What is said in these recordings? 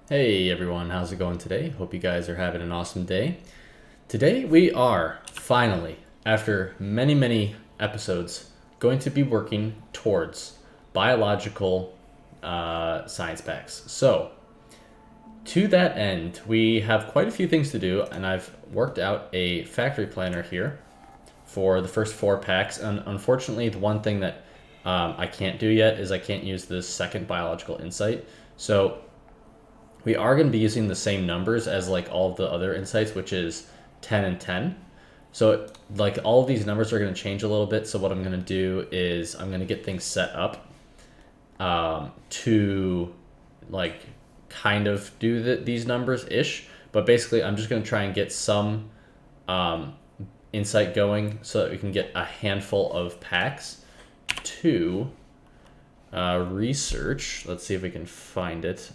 Hey everyone, how's it going today? Hope you guys are having an awesome day. Today we are finally, after many episodes, going to be working towards biological science packs. So, to that end, we have quite a few things to do, and I've worked out a factory planner here for the first 4 packs. And unfortunately, the one thing that I can't do yet is I can't use this second biological insight. So we are going to be using the same numbers as like all of the other insights, which is 10 and 10. So like all of these numbers are going to change a little bit. So what I'm going to do is I'm going to get things set up to like kind of do these numbers ish. But basically I'm just going to try and get some insight going so that we can get a handful of packs to research. Let's see if we can find it.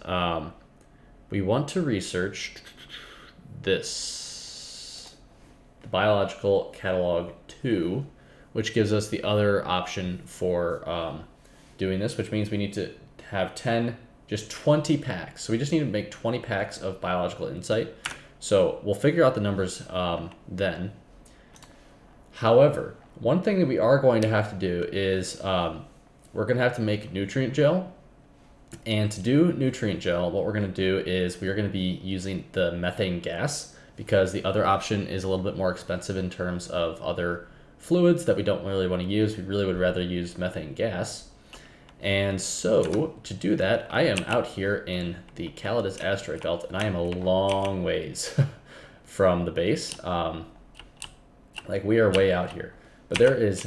We want to research this, the Biological Catalog 2, which gives us the other option for doing this, which means we need to have 20 packs. So we just need to make 20 packs of Biological Insight. So we'll figure out the numbers then. However, one thing that we are going to have to do is we're going to have to make nutrient gel. And to do nutrient gel, what we're going to do is we are going to be using the methane gas because the other option is a little bit more expensive in terms of other fluids that we don't really want to use. We really would rather use methane gas. And so to do that, I am out here in the Calidus asteroid belt, and I am a long ways from the base. Like we are way out here. But there is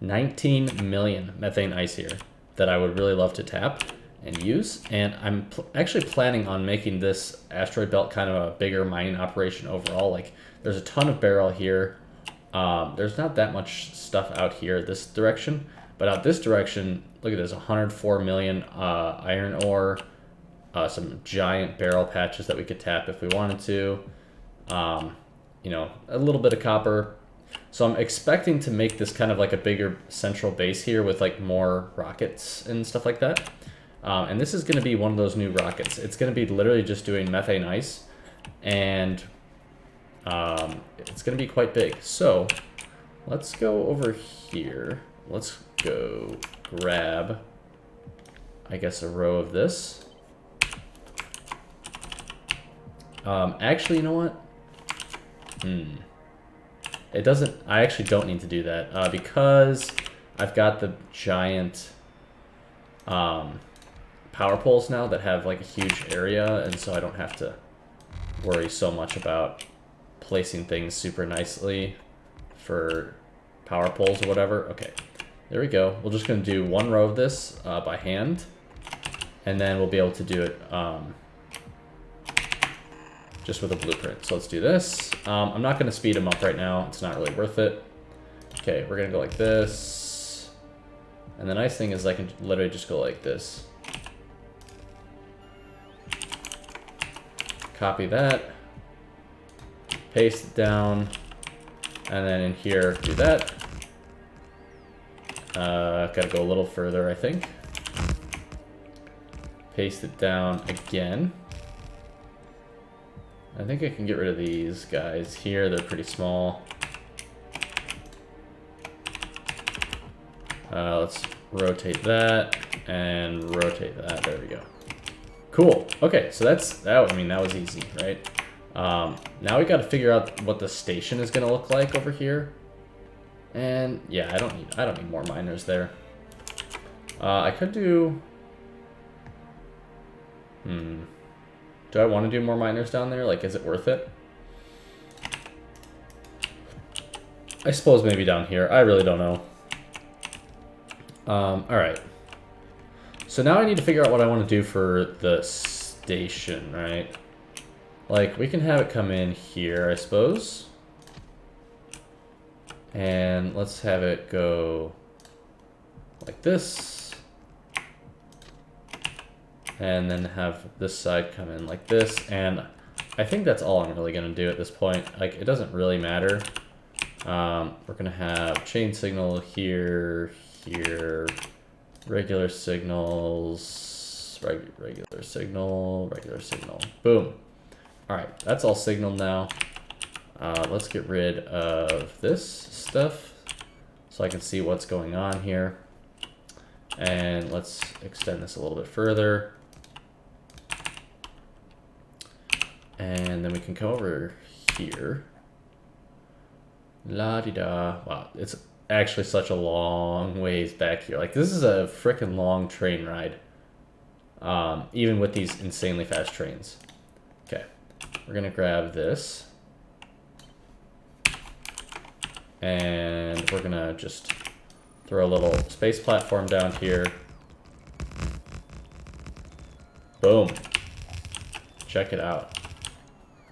19 million methane ice here that I would really love to tap and use. And I'm actually planning on making this asteroid belt kind of a bigger mining operation overall. Like there's a ton of barrel here. There's not that much stuff out here this direction, but out this direction, look at this, 104 million iron ore, some giant barrel patches that we could tap if we wanted to. You know, a little bit of copper. So I'm expecting to make this kind of like a bigger central base here with like more rockets and stuff like that. And this is going to be one of those new rockets. It's going to be literally just doing methane ice, and it's going to be quite big. So let's go over here. Let's go grab, I guess, a row of this. Actually, you know what? It doesn't, I actually don't need to do that because I've got the giant power poles now that have like a huge area, and so I don't have to worry so much about placing things super nicely for power poles or whatever. Okay, there we go. We're just going to do one row of this by hand, and then we'll be able to do it just with a blueprint. So let's do this. I'm not going to speed them up right now. It's not really worth it. Okay, we're going to go like this. And the nice thing is I can literally just go like this. Copy that. Paste it down. And then in here, do that. Got to go a little further, I think. Paste it down again. I think I can get rid of these guys here. They're pretty small. Let's rotate that and rotate that. There we go. Cool. Okay, so that. I mean, that was easy, right? Now we got to figure out what the station is going to look like over here. And yeah, I don't need more miners there. I could do. Do I want to do more miners down there? Like, is it worth it? I suppose maybe down here. I really don't know. Alright. So now I need to figure out what I want to do for the station, right? Like, we can have it come in here, I suppose. And let's have it go like this. And then have this side come in like this. And I think that's all I'm really going to do at this point. Like, it doesn't really matter. We're going to have chain signal here, here, regular signals, oops, regular signal, regular signal. Boom. All right, that's all signaled now. Let's get rid of this stuff so I can see what's going on here. And let's extend this a little bit further. And then we can come over here. La-di-da. Wow, it's actually such a long ways back here. Like, this is a freaking long train ride. Even with these insanely fast trains. Okay, we're gonna grab this. And we're gonna just throw a little space platform down here. Boom. Check it out.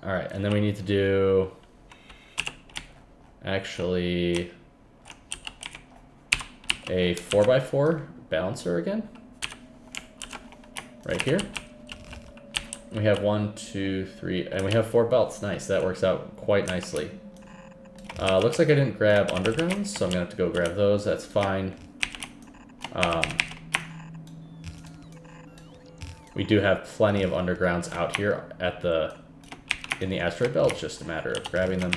All right, and then we need to do actually a 4x4 balancer again. Right here. We have 1, 2, 3, and we have 4 belts. Nice, that works out quite nicely. Looks like I didn't grab undergrounds, so I'm gonna have to go grab those. That's fine. We do have plenty of undergrounds out here at in the asteroid belt. It's just a matter of grabbing them.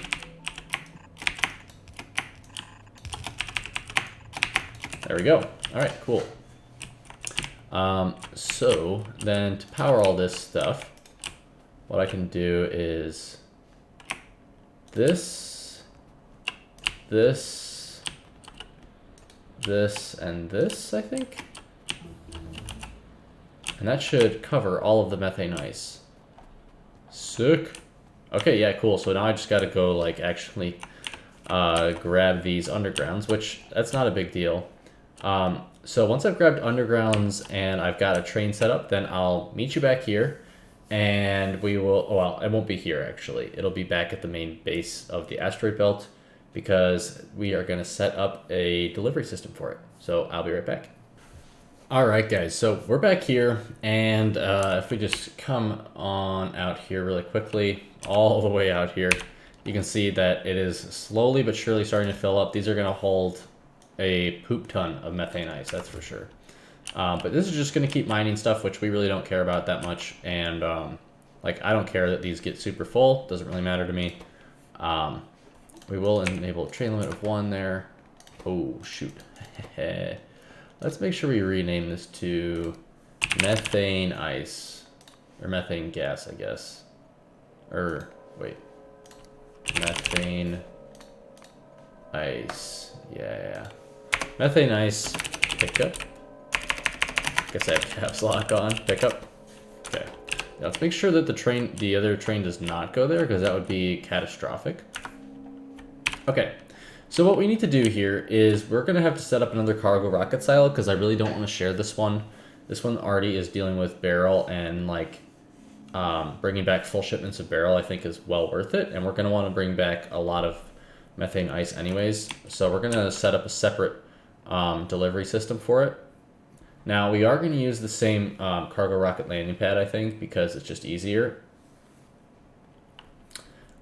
There we go. All right, cool. So then to power all this stuff, what I can do is this, and this, I think. And that should cover all of the methane ice. Sick. Okay, yeah, cool. So now I just gotta go, like, actually grab these undergrounds, which, that's not a big deal. So once I've grabbed undergrounds and I've got a train set up, then I'll meet you back here, and we will, well, it won't be here, actually. It'll be back at the main base of the asteroid belt, because we are gonna set up a delivery system for it. So I'll be right back. All right, guys, so we're back here, and if we just come on out here really quickly, all the way out here, you can see that it is slowly but surely starting to fill up. These are gonna hold a poop ton of methane ice, that's for sure. But this is just gonna keep mining stuff, which we really don't care about that much, and like, I don't care that these get super full, doesn't really matter to me. We will enable a train limit of 1 there. Oh, shoot. Let's make sure we rename this to methane ice, or methane gas, I guess. Or, wait. Methane ice. Yeah. Methane ice pickup. Guess I have caps lock on. Pickup. Okay. Now let's make sure that the other train does not go there, because that would be catastrophic. Okay. So what we need to do here is we're going to have to set up another cargo rocket silo, because I really don't want to share this one. This one already is dealing with barrel, and like bringing back full shipments of barrel I think is well worth it. And we're going to want to bring back a lot of methane ice anyways. So we're going to set up a separate delivery system for it. Now we are going to use the same cargo rocket landing pad, I think, because it's just easier.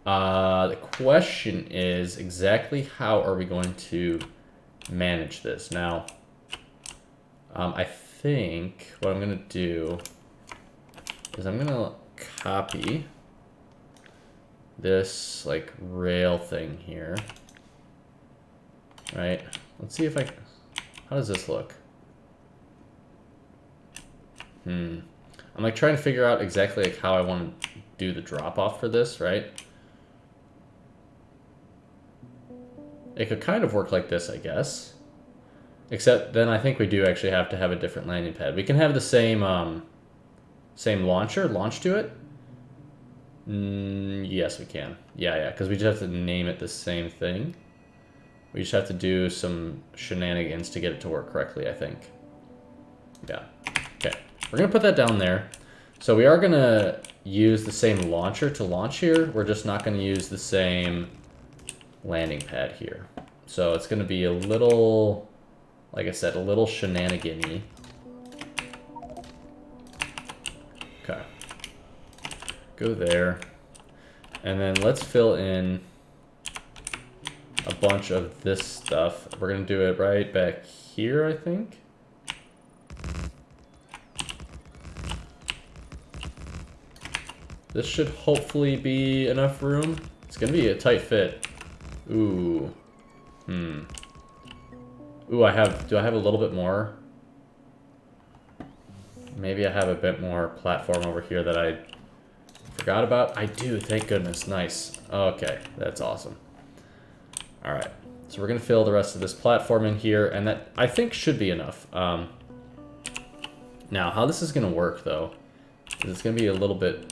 The question is exactly how are we going to manage this? Now, I think what I'm going to do is I'm going to copy this like rail thing here, right? Let's see if how does this look? I'm like trying to figure out exactly like how I want to do the drop off for this, right? It could kind of work like this, I guess. Except then I think we do actually have to have a different landing pad. We can have the same same launcher launch to it. Yes, we can. Yeah, because we just have to name it the same thing. We just have to do some shenanigans to get it to work correctly, I think. Yeah. Okay. We're going to put that down there. So we are going to use the same launcher to launch here. We're just not going to use the same landing pad here. So it's going to be a little, like I said, a little shenanigan-y. Okay. Go there. And then let's fill in a bunch of this stuff. We're going to do it right back here, I think. This should hopefully be enough room. It's gonna be a tight fit. Ooh. Ooh, do I have a little bit more? Maybe I have a bit more platform over here that I forgot about. I do, thank goodness. Nice. Okay, that's awesome. All right, so we're gonna fill the rest of this platform in here, and that I think should be enough. Now, how this is gonna work though, is it's gonna be a little bit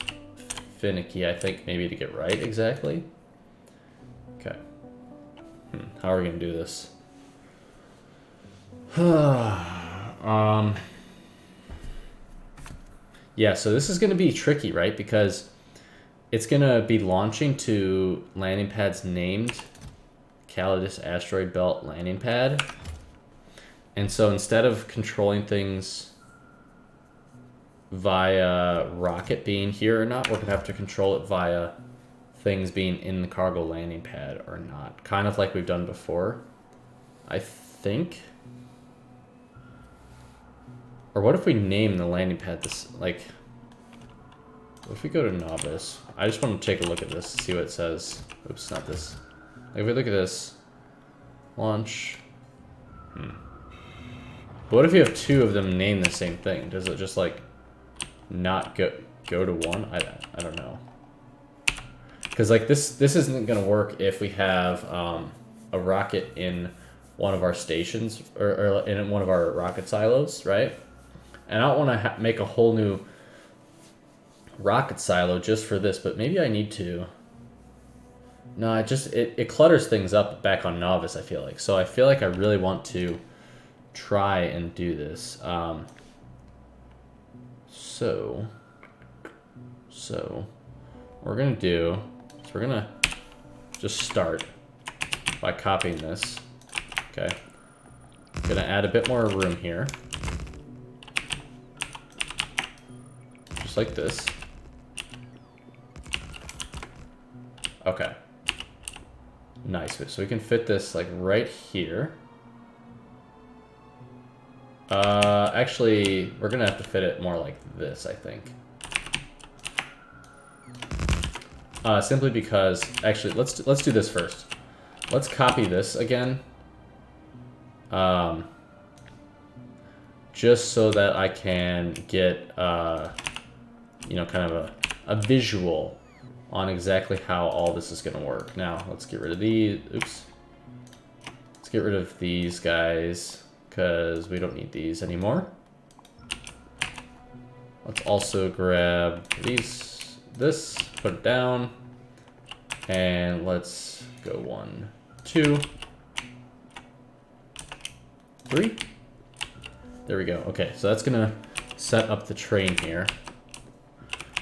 finicky, I think, maybe to get right exactly. Okay. How are we gonna do this? Yeah, so this is gonna be tricky, right? Because it's gonna be launching to landing pads named Calidus Asteroid Belt Landing Pad. And so instead of controlling things via rocket being here or not, we're gonna have to control it via things being in the cargo landing pad or not. Kind of like we've done before, I think. Or what if we name the landing pad this, like, what if we go to novice? I just want to take a look at this, see what it says. Oops, not this. Like if we look at this, launch. But what if you have two of them name the same thing? Does it just like not go to one? I don't know. Because like this isn't gonna work if we have a rocket in one of our stations or in one of our rocket silos, right? And I don't want to make a whole new rocket silo just for this, but maybe I need to. No, it clutters things up back on novice, I feel like. So I feel like I really want to try and do this. So what we're gonna do is we're gonna just start by copying this. Okay. I'm gonna add a bit more room here. Just like this. Okay. Nice. So we can fit this like right here. Actually, we're gonna have to fit it more like this, I think. Simply because, actually, let's do this first. Let's copy this again. Just so that I can get, you know, kind of a visual on exactly how all this is gonna work. Now, let's get rid of these. Oops. Let's get rid of these guys, because we don't need these anymore. Let's also grab this, put it down, and let's go 1, 2, 3. There we go. Okay, so that's gonna set up the train here.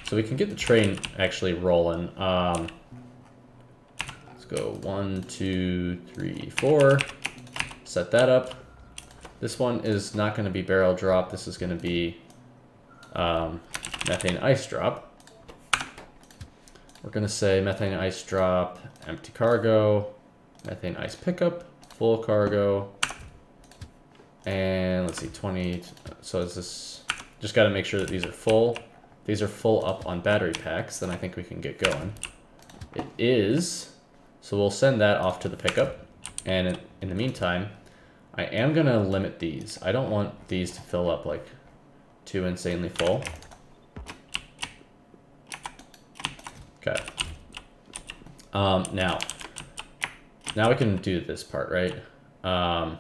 So we can get the train actually rolling. Let's go 1, 2, 3, 4. Set that up. This one is not going to be barrel drop. This is going to be methane ice drop. We're going to say methane ice drop, empty cargo, methane ice pickup, full cargo, and let's see, 20. So is this, just got to make sure that these are full. These are full up on battery packs, then I think we can get going. It is, so we'll send that off to the pickup. And in the meantime, I am gonna limit these. I don't want these to fill up like too insanely full. Okay. Now we can do this part, right? I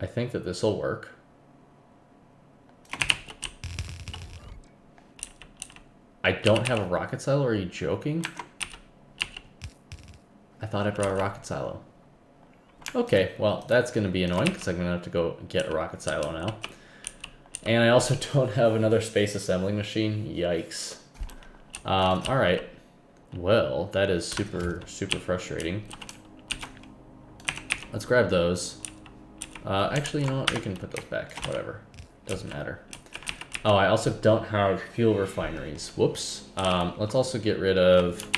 think that this will work. I don't have a rocket silo, are you joking? I thought I brought a rocket silo. Okay, well, that's going to be annoying because I'm going to have to go get a rocket silo now. And I also don't have another space assembling machine. Yikes. Alright. Well, that is super, super frustrating. Let's grab those. Actually, you know what? We can put those back. Whatever. Doesn't matter. Oh, I also don't have fuel refineries. Whoops. Let's also get rid of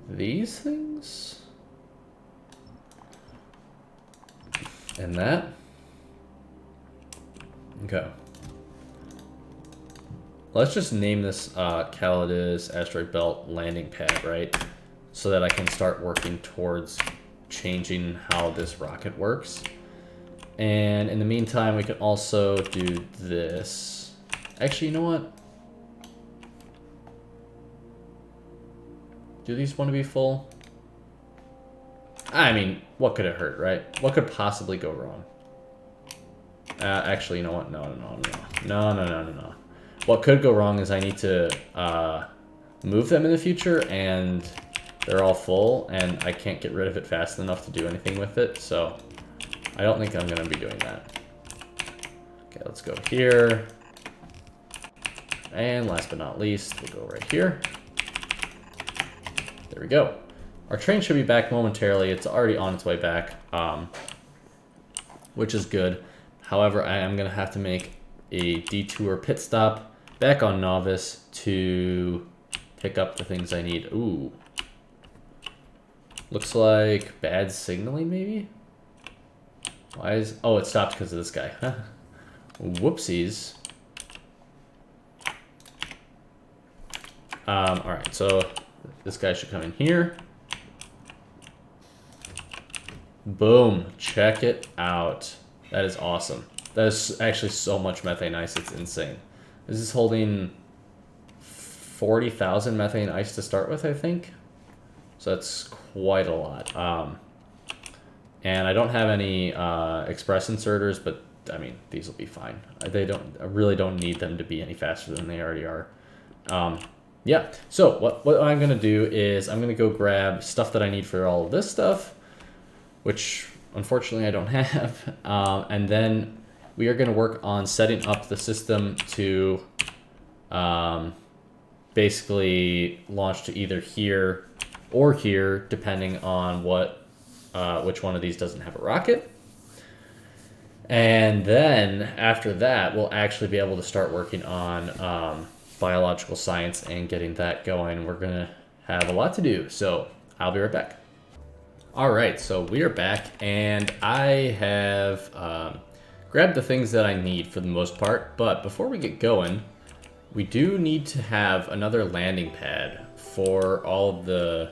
these things. And that. Okay. Let's just name this Calidus Asteroid Belt Landing Pad, right? So that I can start working towards changing how this rocket works. And in the meantime, we can also do this. Actually, you know what? Do these want to be full? I mean, what could it hurt, right? What could possibly go wrong? Actually, you know what? No. What could go wrong is I need to move them in the future, and they're all full, and I can't get rid of it fast enough to do anything with it, so I don't think I'm going to be doing that. Okay, let's go here. And last but not least, we'll go right here. There we go. Our train should be back momentarily. It's already on its way back, which is good. However, I am going to have to make a detour pit stop back on Novice to pick up the things I need. Ooh. Looks like bad signaling, maybe? Why is... Oh, it stopped because of this guy. Whoopsies. Alright, so this guy should come in here. Boom. Check it out. That is awesome. That is actually so much methane ice, it's insane. This is holding 40,000 methane ice to start with, I think. So that's quite a lot. And I don't have any express inserters, but I mean, these will be fine. I really don't need them to be any faster than they already are. Yeah, so what I'm going to do is I'm going to go grab stuff that I need for all of this stuff, which unfortunately I don't have. And then we are going to work on setting up the system to basically launch to either here or here, depending on which one of these doesn't have a rocket. And then after that, we'll actually be able to start working on biological science and getting that going. We're going to have a lot to do, so I'll be right back. All right, so we are back, and I have grabbed the things that I need for the most part, but before we get going, we do need to have another landing pad for all of the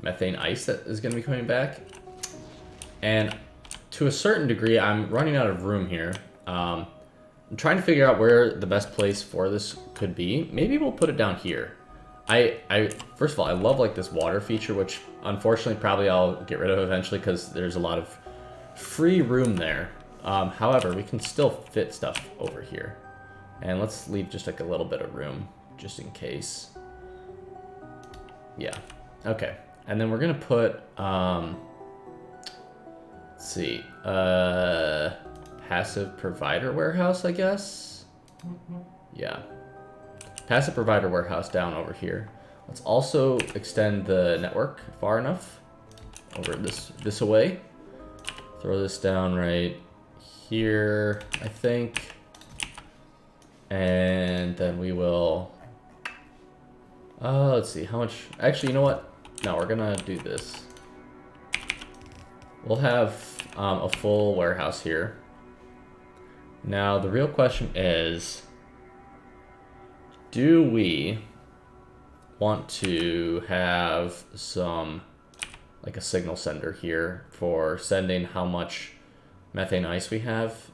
methane ice that is going to be coming back. And to a certain degree, I'm running out of room here. I'm trying to figure out where the best place for this could be. Maybe we'll put it down here. First of all, I love like this water feature, which unfortunately probably I'll get rid of eventually because there's a lot of free room there. However, we can still fit stuff over here. And let's leave just like a little bit of room just in case. Yeah, okay. And then we're gonna put, let's see, passive provider warehouse, I guess? Yeah. Passive provider warehouse down over here. Let's also extend the network far enough over this away. Throw this down right here, I think. And then we will, let's see, how much, actually, you know what? No, we're gonna do this. We'll have a full warehouse here. Now, the real question is, do we want to have some, like a signal sender here for sending how much methane ice we have?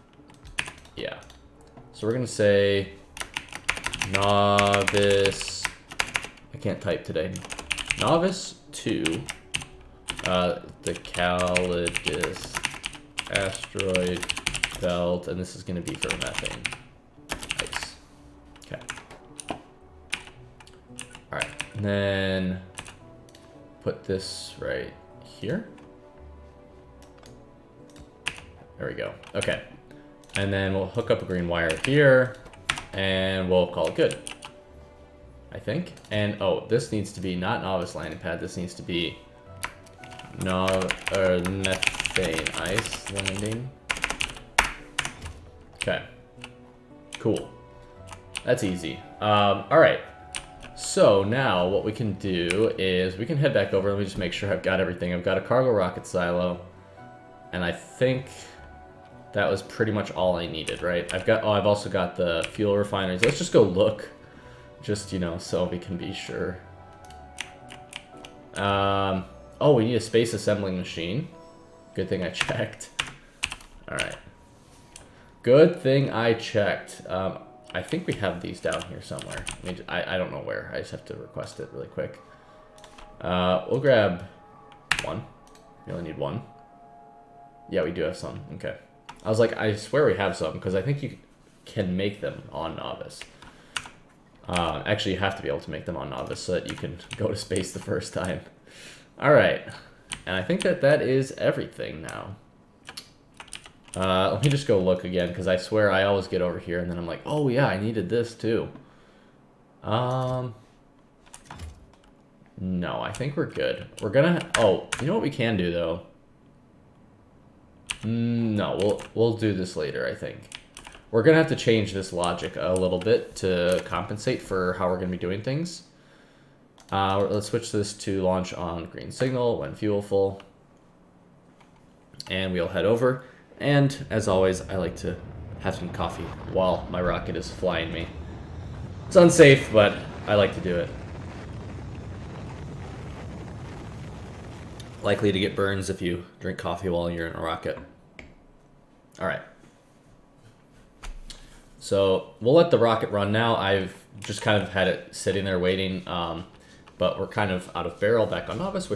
Yeah. So we're going to say novice, I can't type today, novice to the Calidus asteroid belt, and this is going to be for methane ice. Okay. All right, and then put this right here. There we go. Okay. And then we'll hook up a green wire here, and we'll call it good, I think. And oh, this needs to be not novice landing pad. This needs to be methane ice landing. Okay, cool. That's easy. All right. So now what we can do is we can head back over. Let me just make sure I've got everything. I've got a cargo rocket silo, and I think that was pretty much all I needed, right? I've also got the fuel refineries. Let's just go look Just, you know, so we can be sure. Oh, we need a space assembling machine. Good thing I checked. Alright. Good thing I checked. I think we have these down here somewhere. I don't know where. I just have to request it really quick. We'll grab one. We only need one. Yeah, we do have some. Okay. I was like, I swear we have some, because I think you can make them on Novice. Actually, you have to be able to make them on Novice so that you can go to space the first time. Alright. And I think that is everything now. Let me just go look again, because I swear I always get over here and then I'm like, oh yeah, I needed this too. No, I think we're good. We're gonna, oh, you know what we can do though? No, we'll do this later, I think. We're gonna have to change this logic a little bit to compensate for how we're gonna be doing things. Let's switch this to launch on green signal when fuel full. And we'll head over. And as always, I like to have some coffee while my rocket is flying me. It's unsafe, but I like to do it. Likely to get burns if you drink coffee while you're in a rocket. Alright. So we'll let the rocket run now. I've just kind of had it sitting there waiting, but we're kind of out of barrel back on Novice,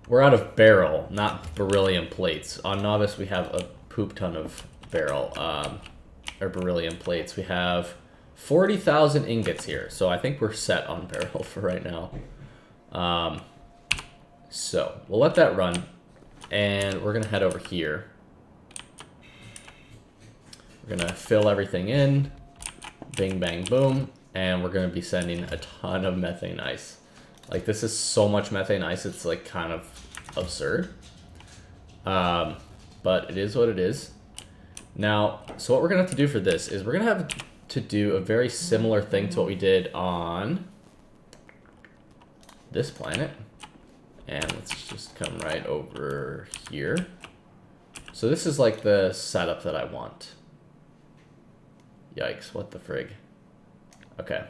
we're out of barrel, not beryllium plates. On Novice, we have a poop ton of barrel, or beryllium plates. We have 40,000 ingots here, so I think we're set on barrel for right now. So we'll let that run, and we're gonna head over here. We're gonna fill everything in, bing, bang, boom, and we're gonna be sending a ton of methane ice. Like, this is so much methane ice, it's like kind of absurd. But it is what it is. Now, so what we're gonna have to do for this is we're gonna have to do a very similar thing to what we did on this planet. And let's just come right over here. So this is like the setup that I want. Yikes, what the frig? Okay.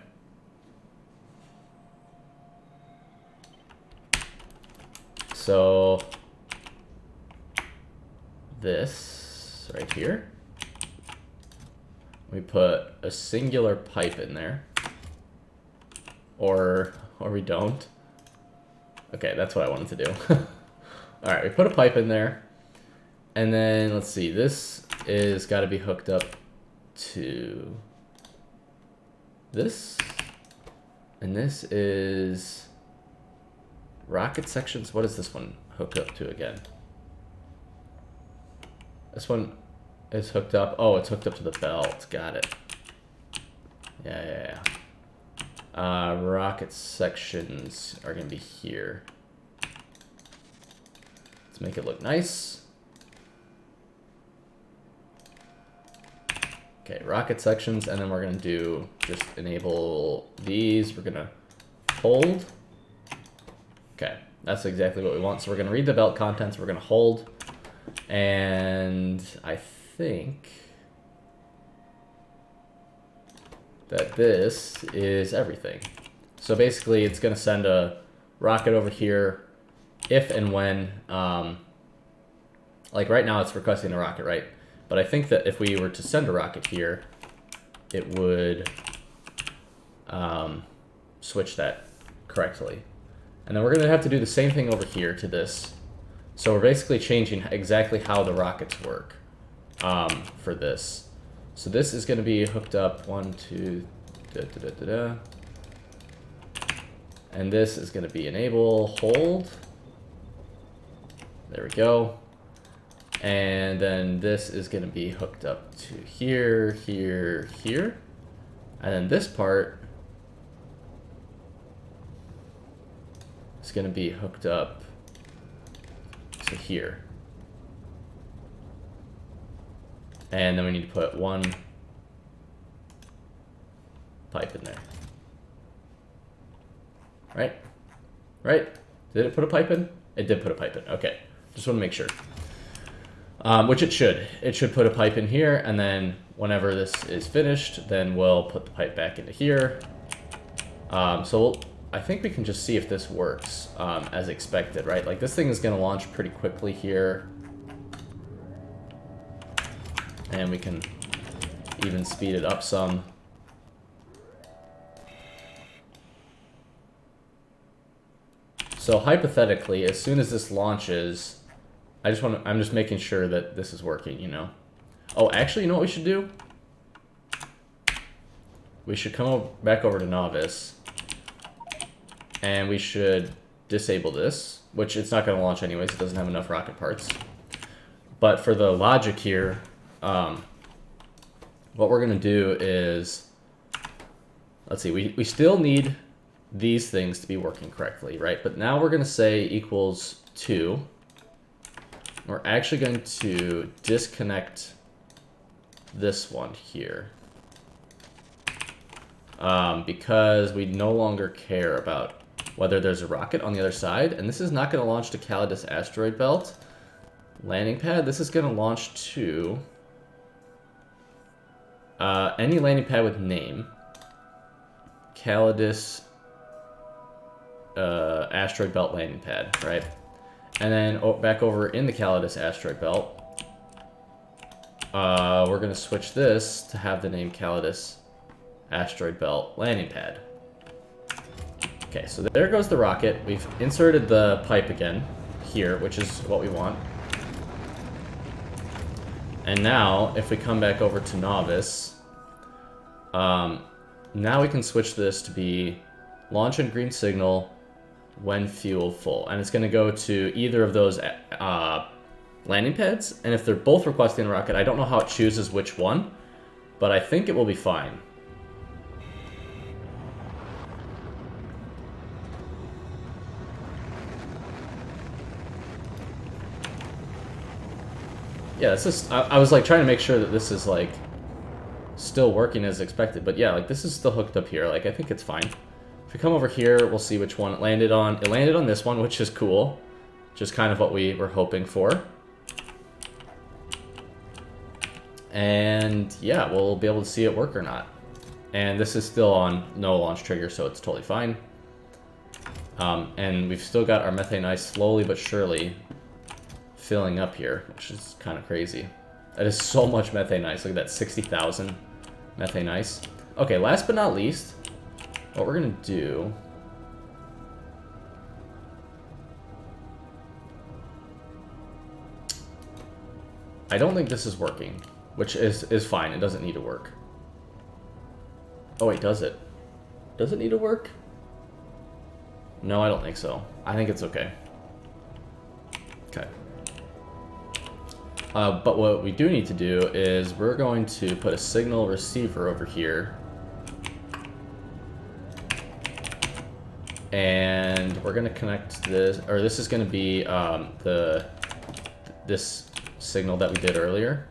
So this right here, we put a singular pipe in there, or we don't. Okay, that's what I wanted to do. All right, we put a pipe in there, and then let's see, this is got to be hooked up to this, and this is rocket sections. What is this one hooked up to again? This one is hooked up. Oh, it's hooked up to the belt. Got it. Yeah. Rocket sections are gonna be here. Let's make it look nice. Okay, rocket sections, and then we're gonna do just enable these. We're gonna hold. Okay, that's exactly what we want. So we're gonna read the belt contents, we're gonna hold, and I think that this is everything. So basically it's gonna send a rocket over here if and when, like right now it's requesting a rocket, right? But I think that if we were to send a rocket here, it would switch that correctly. And then we're gonna have to do the same thing over here to this. So we're basically changing exactly how the rockets work for this. So this is gonna be hooked up, 1, 2, and this is gonna be enable, hold. There we go. And then this is gonna be hooked up to here, here, here. And then this part is gonna be hooked up to here. And then we need to put one pipe in there. Right? Right? Did it put a pipe in? It did put a pipe in. Okay. Just want to make sure. which it should. It should put a pipe in here, and then whenever this is finished, then we'll put the pipe back into here. I think we can just see if this works as expected, right? Like, this thing is going to launch pretty quickly here. And we can even speed it up some. So hypothetically, as soon as this launches, I'm just making sure that this is working, you know. Oh, actually, you know what we should do? We should come back over to Novice. And we should disable this, which it's not going to launch anyways. It doesn't have enough rocket parts. But for the logic here, what we're going to do is, let's see, we still need these things to be working correctly, right? But now we're going to say equals 2. We're actually going to disconnect this one here. Because we no longer care about whether there's a rocket on the other side. And this is not going to launch to Calidus asteroid belt landing pad. This is going to launch to any landing pad with name. Calidus asteroid belt landing pad, right? And then back over in the Calidus asteroid belt, we're going to switch this to have the name Calidus asteroid belt landing pad. Okay, so there goes the rocket. We've inserted the pipe again here, which is what we want. And now, if we come back over to Novice, now we can switch this to be launch and green signal when fuel full. And it's going to go to either of those landing pads. And if they're both requesting a rocket, I don't know how it chooses which one, but I think it will be fine. Yeah, it's just, I was like trying to make sure that this is like still working as expected, but yeah, like this is still hooked up here. Like, I think it's fine. If we come over here, we'll see which one it landed on. It landed on this one, which is cool. Just kind of what we were hoping for. And yeah, we'll be able to see it work or not. And this is still on no launch trigger, so it's totally fine. And we've still got our methane ice slowly but surely filling up here, which is kind of crazy. That is so much methane ice. Look at that, 60,000 methane ice. Okay, last but not least, what we're gonna do, I don't think this is working, which is fine. It doesn't need to work. Oh wait, does it? Does it need to work? No, I don't think so. I think it's okay. Okay. But what we do need to do is we're going to put a signal receiver over here. And we're going to connect this, or this is going to be this signal that we did earlier.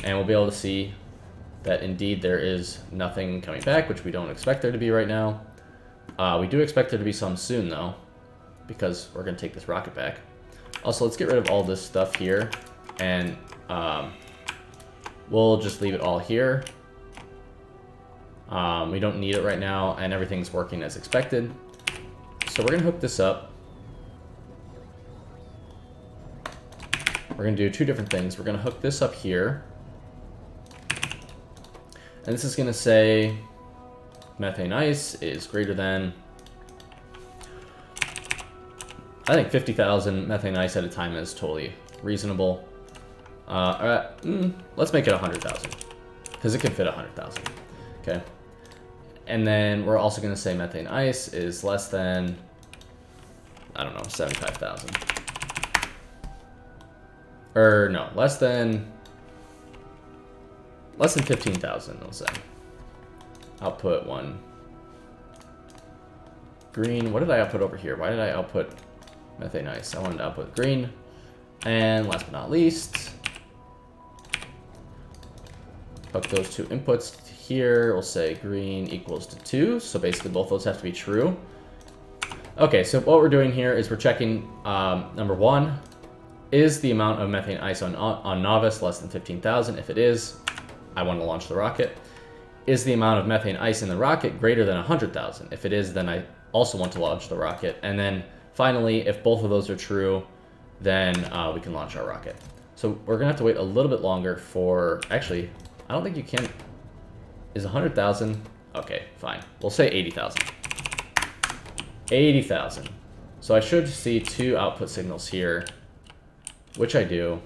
And we'll be able to see that indeed there is nothing coming back, which we don't expect there to be right now. We do expect there to be some soon though, because we're going to take this rocket back. Also, let's get rid of all this stuff here. And we'll just leave it all here. We don't need it right now, and everything's working as expected. So we're gonna hook this up. We're gonna do two different things. We're gonna hook this up here. And this is gonna say methane ice is greater than, I think 50,000 methane ice at a time is totally reasonable. Let's make it 100,000, because it can fit 100,000. Okay. And then we're also going to say methane ice is less than, I don't know, 75,000. Or no, less than 15,000, we'll say. Output 1. Green, what did I output over here? Why did I output methane ice? I wanted to output green. And last but not least, hook those two inputs here. We'll say green equals to 2. So basically both those have to be true. Okay, so what we're doing here is we're checking, number 1, is the amount of methane ice on novice less than 15,000? If it is, I want to launch the rocket. Is the amount of methane ice in the rocket greater than 100,000? If it is, then I also want to launch the rocket. And then finally, if both of those are true, then we can launch our rocket. So we're gonna have to wait a little bit longer for, actually, I don't think you can, is 100,000? Okay, fine. We'll say 80,000. 80,000. So I should see 2 output signals here, which I do.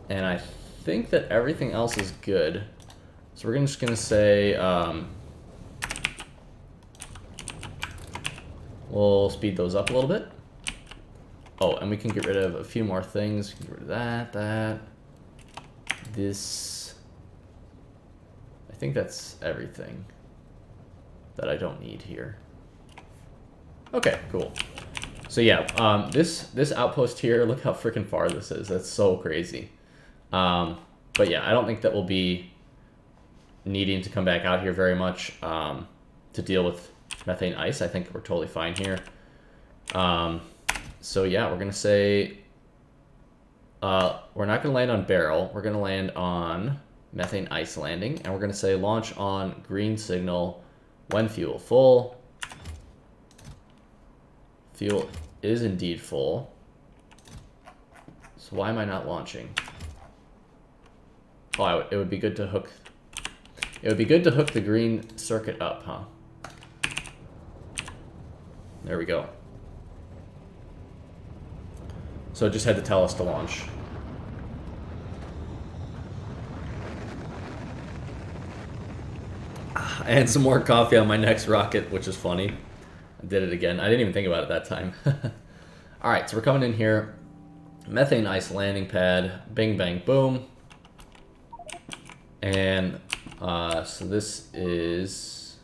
And I think that everything else is good. So we're just gonna say, we'll speed those up a little bit. Oh, and we can get rid of a few more things. We can get rid of that, this. I think that's everything that I don't need here. Okay, cool. So yeah, this outpost here, look how freaking far this is. That's so crazy. But yeah, I don't think that we'll be needing to come back out here very much to deal with methane ice. I think we're totally fine here. So yeah, we're gonna say we're not gonna land on barrel. We're gonna land on methane ice landing, and we're gonna say launch on green signal when fuel full. Fuel is indeed full. So why am I not launching? Oh, it would be good to hook. It would be good to hook the green circuit up, huh? There we go. So it just had to tell us to launch. And some more coffee on my next rocket, which is funny. I did it again. I didn't even think about it that time. All right, so we're coming in here. Methane ice landing pad. Bing, bang, boom. And so this is...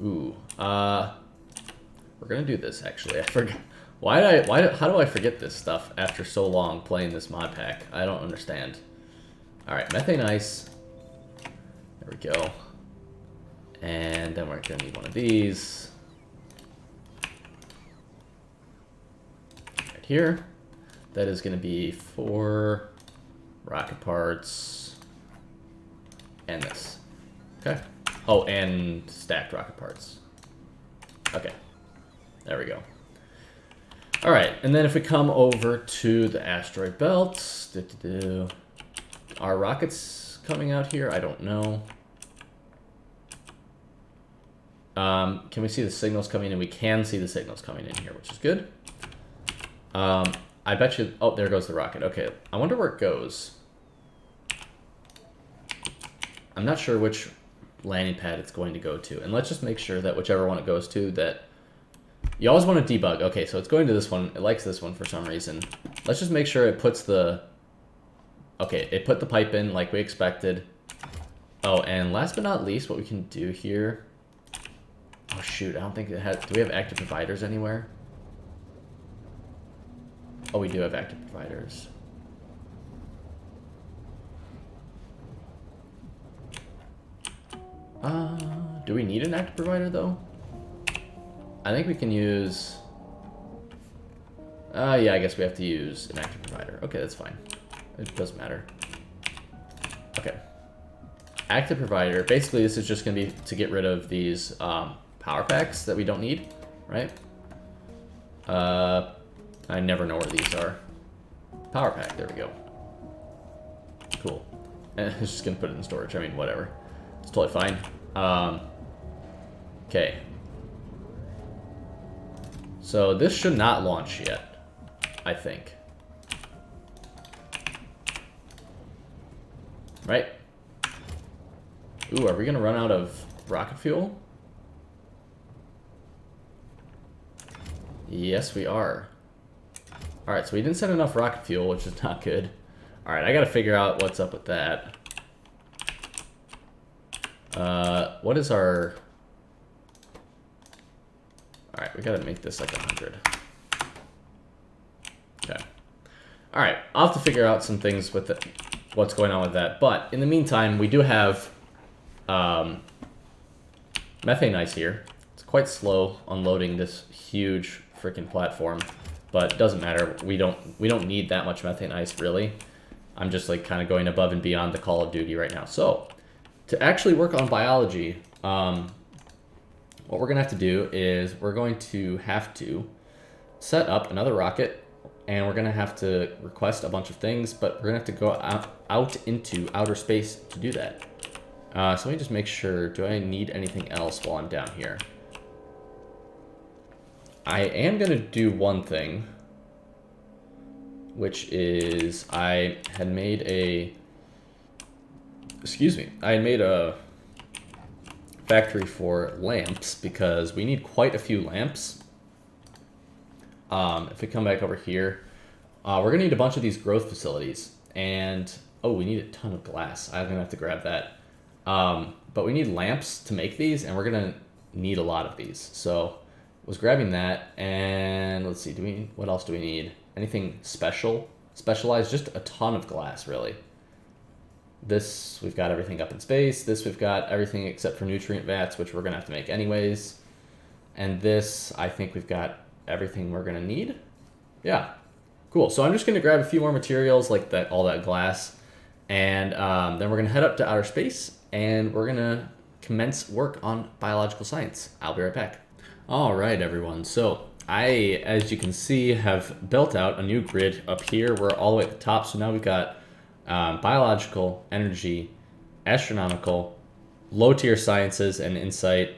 Ooh. We're gonna do this, actually. I forgot. How do I forget this stuff after so long playing this mod pack? I don't understand. All right, methane ice. There we go. And then we're gonna need one of these. Right here. That is gonna be 4 rocket parts. And this. Okay. Oh, and stacked rocket parts. Okay. There we go. All right, and then if we come over to the asteroid belt, are rockets coming out here? I don't know. Can we see the signals coming in? We can see the signals coming in here, which is good. I bet you... Oh, there goes the rocket. Okay, I wonder where it goes. I'm not sure which landing pad it's going to go to. And let's just make sure that whichever one it goes to, that... You always want to debug. Okay, so it's going to this one. It likes this one for some reason. Let's just make sure it puts the... Okay, it put the pipe in like we expected. Oh, and last but not least, what we can do here... Oh, shoot. I don't think it has... Do we have active providers anywhere? Oh, we do have active providers. Do we need an active provider, though? I think we can use... yeah, I guess we have to use an active provider. Okay, that's fine. It doesn't matter. Okay. Active provider. Basically, this is just going to be to get rid of these power packs that we don't need, right? I never know where these are. Power pack, there we go. Cool. And it's just going to put it in storage. I mean, whatever. It's totally fine. Okay. So this should not launch yet, I think. Right? Ooh, are we gonna run out of rocket fuel? Yes, we are. Alright, so we didn't send enough rocket fuel, which is not good. Alright, I gotta figure out what's up with that. What is our... Alright, we gotta make this like 100. Okay. Alright, I'll have to figure out some things with it, what's going on with that. But, in the meantime, we do have methane ice here. It's quite slow unloading this huge freaking platform, but it doesn't matter. We don't need that much methane ice, really. I'm just like kind of going above and beyond the Call of Duty right now. So to actually work on biology, what we're gonna have to do is we're going to have to set up another rocket, and we're gonna have to request a bunch of things, but we're gonna have to go out into outer space to do that. So let me just make sure, do I need anything else while I'm down here? I am gonna do one thing, which is I had made a factory for lamps, because we need quite a few lamps. If we come back over here, we're gonna need a bunch of these growth facilities, and oh, we need a ton of glass. I'm gonna have to grab that. But we need lamps to make these, and we're gonna need a lot of these. So I was grabbing that, and let's see, what else do we need? Anything specialized? Just a ton of glass, really. This, we've got everything up in space. This, we've got everything except for nutrient vats, which we're gonna have to make anyways. And this, I think we've got everything we're gonna need. Yeah, cool. So I'm just gonna grab a few more materials like that, all that glass, and then we're gonna head up to outer space, and we're gonna commence work on biological science. I'll be right back. All right, everyone. So I, as you can see, have built out a new grid up here. We're all the way at the top. So now we've got biological, energy, astronomical, low tier sciences and insight,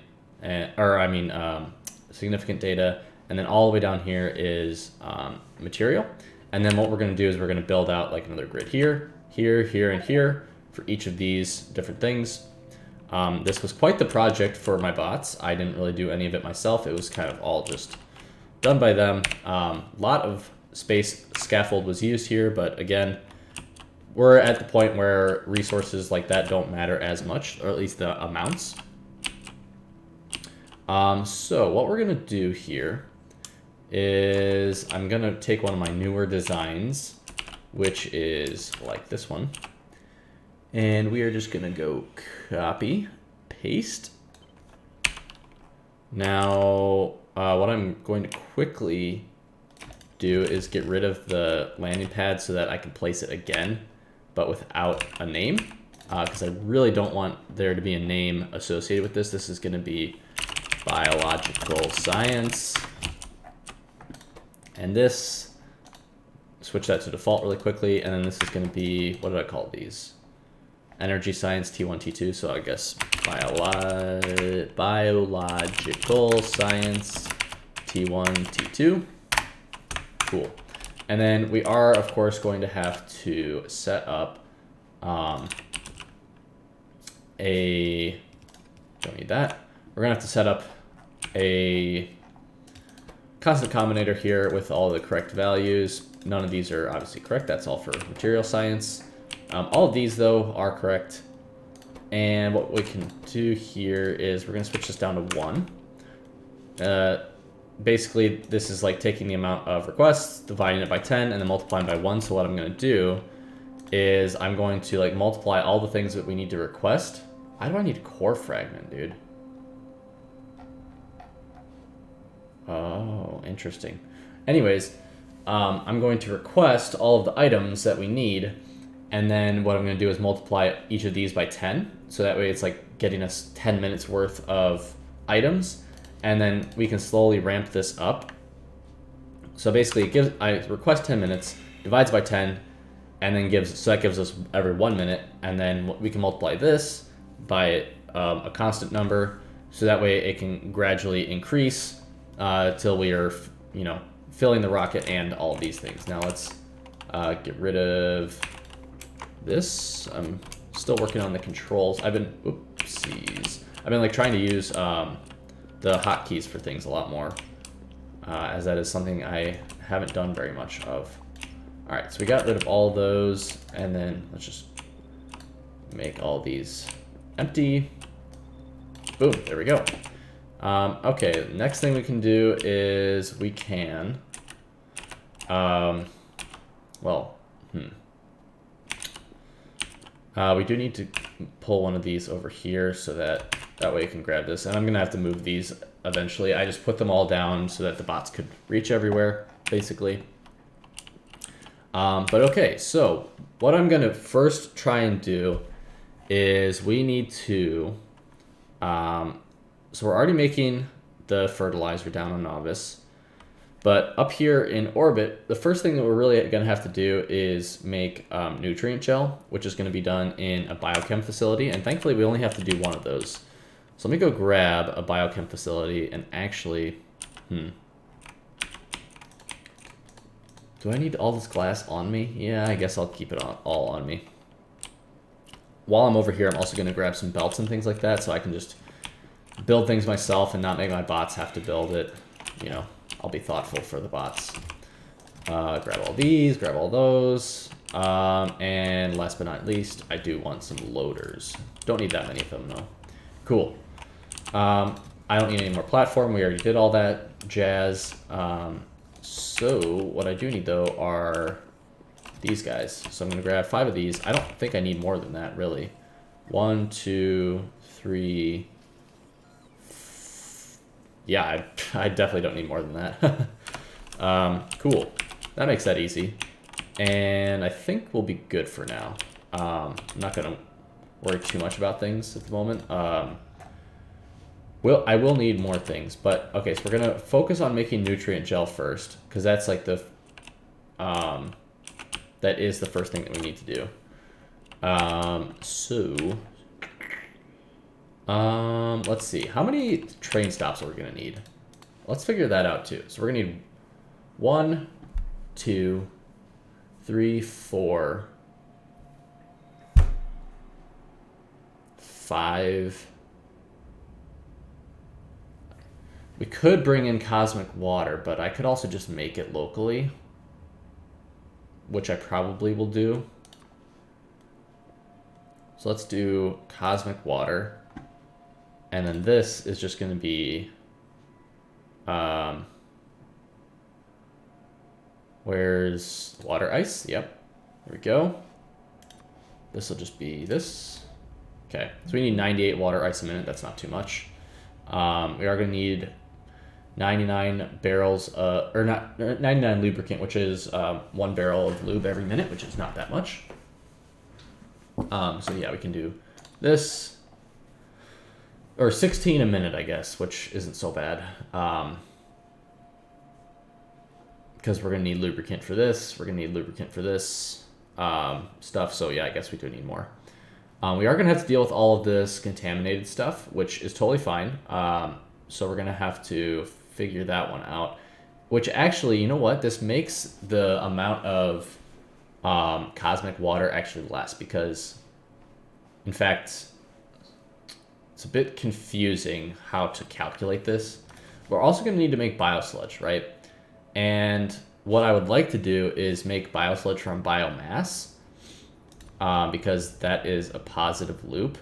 significant data, and then all the way down here is material. And then what we're going to do is we're going to build out like another grid here, here, here, and here for each of these different things. This was quite the project for my bots. I didn't really do any of it myself. It was kind of all just done by them. A lot of space scaffold was used here, but again, we're at the point where resources like that don't matter as much, or at least the amounts. So what we're gonna do here is I'm gonna take one of my newer designs, which is like this one, and we are just gonna go copy, paste. Now, what I'm going to quickly do is get rid of the landing pad so that I can place it again, but without a name, because I really don't want there to be a name associated with this. This is going to be biological science, and this, switch that to default really quickly, and then this is going to be, what did I call these? Energy science T1, T2, so I guess biological science T1, T2. Cool. And then we are, of course, going to have to set up don't need that. We're going to have to set up a constant combinator here with all the correct values. None of these are obviously correct. That's all for material science. All of these, though, are correct. And what we can do here is we're going to switch this down to 1. Basically, this is like taking the amount of requests, dividing it by 10, and then multiplying by 1. So what I'm going to do is I'm going to like multiply all the things that we need to request. Why do I need a core fragment, dude? Oh, interesting. Anyways, I'm going to request all of the items that we need, and then what I'm going to do is multiply each of these by 10. So that way it's like getting us 10 minutes worth of items. And then we can slowly ramp this up. So basically, I request 10 minutes, divides by 10, and then that gives us every 1 minute. And then we can multiply this by a constant number, so that way it can gradually increase till we are, filling the rocket and all of these things. Now let's get rid of this. I'm still working on the controls. I've been like trying to use the hotkeys for things a lot more, as that is something I haven't done very much of. All right, so we got rid of all those, and then let's just make all these empty. Boom, there we go. Okay, next thing we can do is we can, we do need to pull one of these over here so that That way you can grab this. And I'm gonna have to move these eventually. I just put them all down so that the bots could reach everywhere, basically. But okay, so what I'm gonna first try and do is we need to, so we're already making the fertilizer down on Novice, but up here in orbit, the first thing that we're really gonna have to do is make nutrient gel, which is gonna be done in a biochem facility, and thankfully we only have to do one of those. So let me go grab a biochem facility and actually, do I need all this glass on me? Yeah, I guess I'll keep it all on me. While I'm over here, I'm also going to grab some belts and things like that so I can just build things myself and not make my bots have to build it. You know, I'll be thoughtful for the bots. Grab all these, grab all those. And last but not least, I do want some loaders. Don't need that many of them, though. Cool. I don't need any more platform. We already did all that jazz. So what I do need, though, are these guys. So I'm going to grab 5 of these. I don't think I need more than that, really. 1, 2, 3. Yeah, I definitely don't need more than that. Cool. That makes that easy. And I think we'll be good for now. I'm not going to worry too much about things at the moment. I will need more things, but okay, so we're going to focus on making nutrient gel first, because that's like the... that is the first thing that we need to do. Let's see. How many train stops are we going to need? Let's figure that out too. So we're going to need 1, 2, 3, 4, 5. We could bring in cosmic water, but I could also just make it locally, which I probably will do. So let's do cosmic water. And then this is just going to be, where's water ice? Yep, there we go. This will just be this. Okay, so we need 98 water ice a minute. That's not too much. We are going to need 99 barrels, or not 99 lubricant, which is 1 barrel of lube every minute, which is not that much. So yeah, we can do this, or 16 a minute, I guess, which isn't so bad. Because we're gonna need lubricant for this, we're gonna need lubricant for this stuff. So yeah, I guess we do need more. We are gonna have to deal with all of this contaminated stuff, which is totally fine. So we're gonna have to figure that one out, which actually, you know what, this makes the amount of cosmic water actually less, because in fact it's a bit confusing how to calculate this. We're also going to need to make biosludge, right? And what I would like to do is make biosludge from biomass, because that is a positive loop.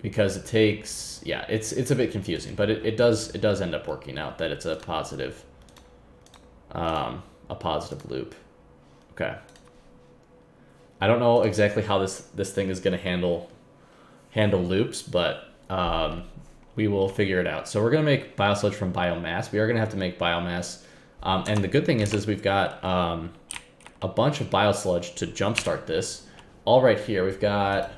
Because it takes, yeah, it's a bit confusing, but it does end up working out that it's a positive loop. Okay. I don't know exactly how this thing is going to handle loops, but we will figure it out. So we're going to make biosludge from biomass. We are going to have to make biomass, and the good thing is we've got a bunch of biosludge to jumpstart this. All right here, we've got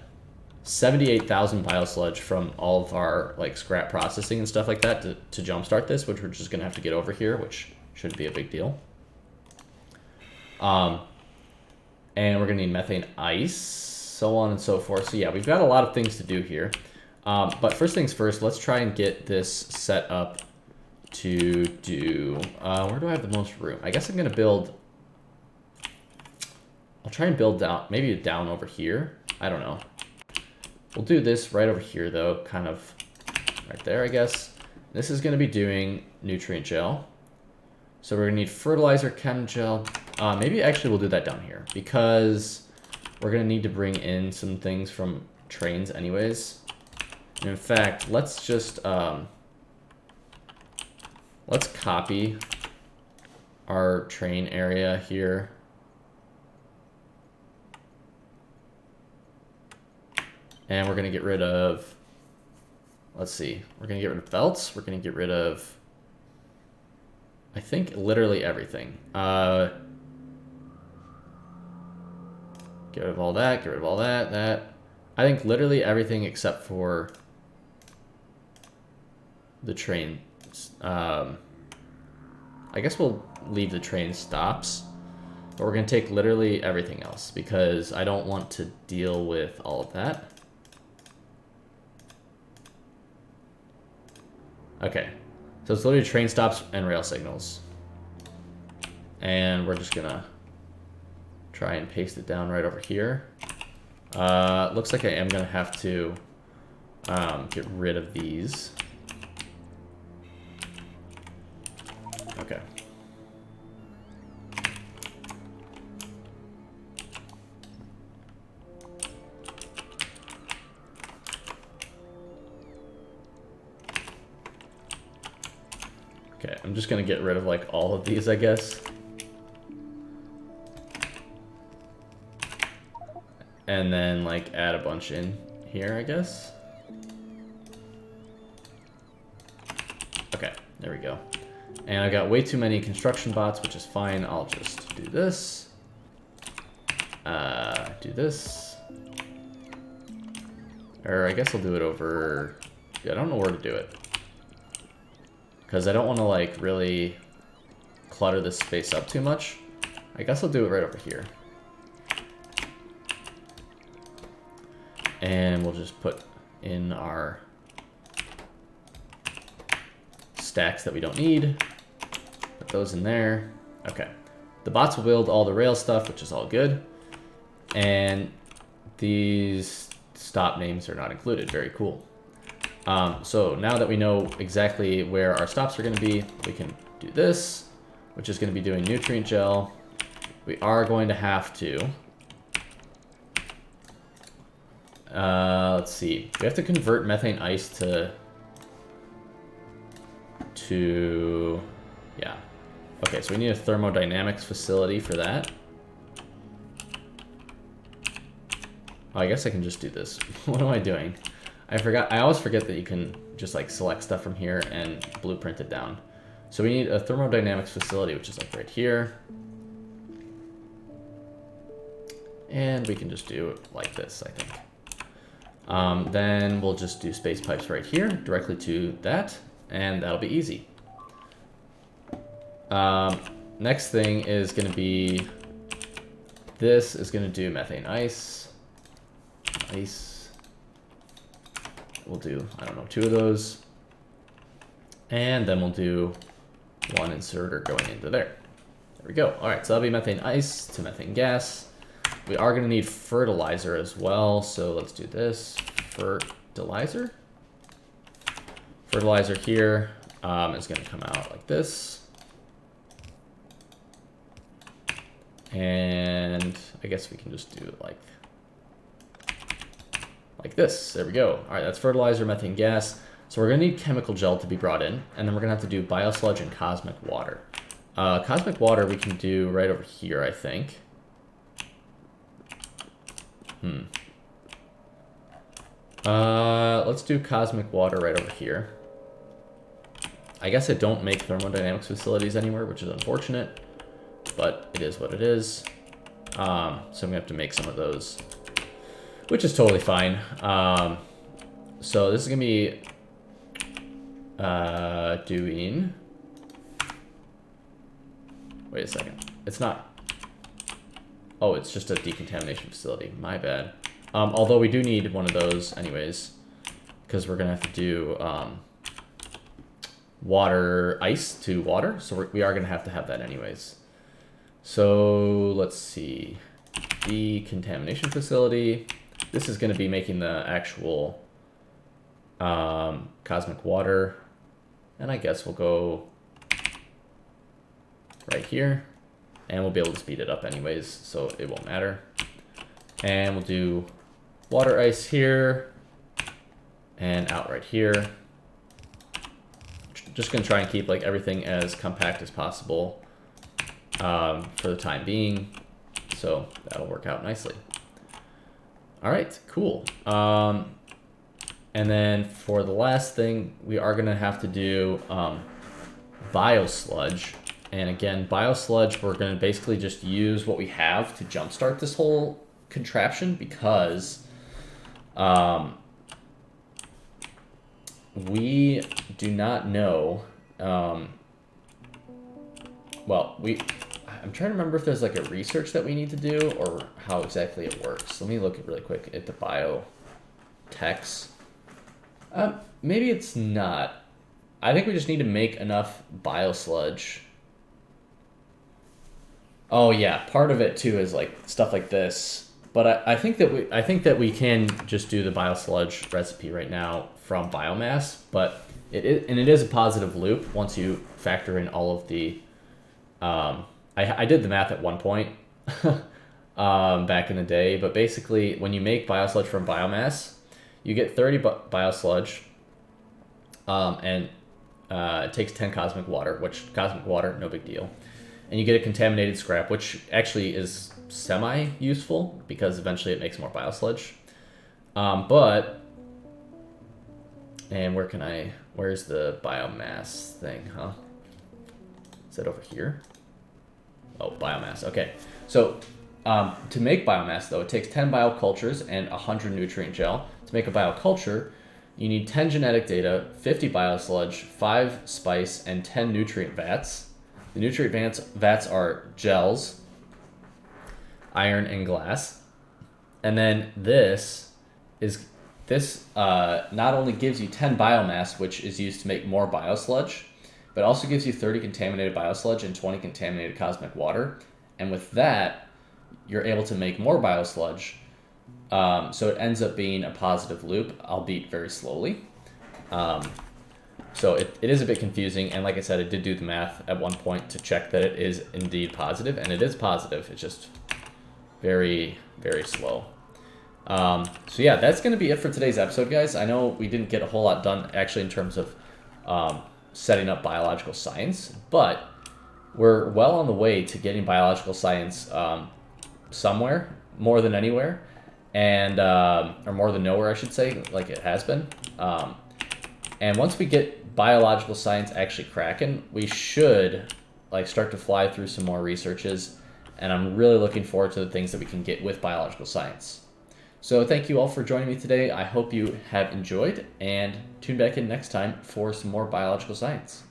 78,000 biosludge from all of our like scrap processing and stuff like that to jumpstart this, which we're just gonna have to get over here, which shouldn't be a big deal. And we're gonna need methane ice, so on and so forth. So yeah, we've got a lot of things to do here. But first things first, let's try and get this set up to do, where do I have the most room? I guess I'm gonna build, I'll try and build down, maybe down over here. I don't know. We'll do this right over here, though, kind of right there, I guess. This is going to be doing nutrient gel. So we're going to need fertilizer, chem gel. Maybe actually we'll do that down here, because we're going to need to bring in some things from trains anyways. And in fact, let's just, let's copy our train area here. And we're going to get rid of, let's see, we're going to get rid of belts. We're going to get rid of, I think, literally everything. Get rid of all that, get rid of all that. I think literally everything except for the train. I guess we'll leave the train stops, but we're going to take literally everything else because I don't want to deal with all of that. Okay, so it's literally train stops and rail signals. And we're just gonna try and paste it down right over here. Looks like I am gonna have to get rid of these. Okay. Okay, I'm just gonna get rid of like all of these, I guess. And then like add a bunch in here, I guess. Okay, there we go. And I got way too many construction bots, which is fine. I'll just do this. Do this. Or I guess I'll do it over... Yeah, I don't know where to do it. Because I don't want to like really clutter this space up too much. I guess I'll do it right over here. And we'll just put in our stacks that we don't need. Put those in there. Okay. The bots will build all the rail stuff, which is all good. And these stop names are not included. Very cool. So now that we know exactly where our stops are going to be, we can do this, which is going to be doing nutrient gel. We are going to have to... let's see. We have to convert methane ice to... Yeah. Okay, so we need a thermodynamics facility for that. Oh, I guess I can just do this. What am I doing? I always forget that you can just like select stuff from here and blueprint it down. So we need a thermodynamics facility, which is like right here. And we can just do it like this, I think. Then we'll just do space pipes right here, directly to that, and that'll be easy. Next thing is going to be, this is going to do methane ice. Ice. We'll do, I don't know, 2 of those. And then we'll do 1 inserter going into there. There we go. All right, so that'll be methane ice to methane gas. We are going to need fertilizer as well, so let's do this. Fertilizer. Fertilizer here is going to come out like this. And I guess we can just do it like this. There we go. All right, that's fertilizer, methane gas. So we're going to need chemical gel to be brought in, and then we're going to have to do biosludge and cosmic water. Cosmic water we can do right over here, I think. Let's do cosmic water right over here. I guess I don't make thermodynamics facilities anywhere, which is unfortunate, but it is what it is. So I'm going to have to make some of those, which is totally fine. So this is going to be doing... Wait a second. It's not... Oh, it's just a decontamination facility. My bad. Although we do need one of those anyways, because we're going to have to do water, ice to water. So we are going to have that anyways. So let's see. Decontamination facility. This is going to be making the actual cosmic water. And I guess we'll go right here. And we'll be able to speed it up anyways, so it won't matter. And we'll do water ice here. And out right here. Just going to try and keep like everything as compact as possible for the time being. So that'll work out nicely. All right, cool. And then for the last thing, we are going to have to do biosludge. And again, biosludge, we're going to basically just use what we have to jumpstart this whole contraption because we do not know. I'm trying to remember if there's like a research that we need to do or how exactly it works. Let me look really quick at the bio text. Maybe it's not. I think we just need to make enough biosludge. Oh yeah, part of it too is like stuff like this. But I think that we can just do the biosludge recipe right now from biomass. But it is a positive loop once you factor in all of the. I did the math at one point back in the day, but basically when you make biosludge from biomass, you get 30 biosludge, and it takes 10 cosmic water, which cosmic water, no big deal. And you get a contaminated scrap, which actually is semi-useful because eventually it makes more biosludge. And where's the biomass thing, huh? Is that over here? Oh, biomass, okay. So to make biomass though, it takes 10 biocultures and 100 nutrient gel. To make a bioculture, you need 10 genetic data, 50 biosludge, 5 spice, and 10 nutrient vats. The nutrient vats are gels, iron, and glass. And then this not only gives you 10 biomass, which is used to make more biosludge, but also gives you 30 contaminated biosludge and 20 contaminated cosmic water. And with that, you're able to make more biosludge. So it ends up being a positive loop, albeit very slowly. So it is a bit confusing, and like I said, I did do the math at one point to check that it is indeed positive, and it is positive. It's just very, very slow. So yeah, that's going to be it for today's episode, guys. I know we didn't get a whole lot done, actually, in terms of setting up biological science, but we're well on the way to getting biological science somewhere, more than anywhere, and or more than nowhere, I should say, like it has been. And once we get biological science actually cracking, we should like start to fly through some more researches, and I'm really looking forward to the things that we can get with biological science. So thank you all for joining me today. I hope you have enjoyed, and tune back in next time for some more biological science.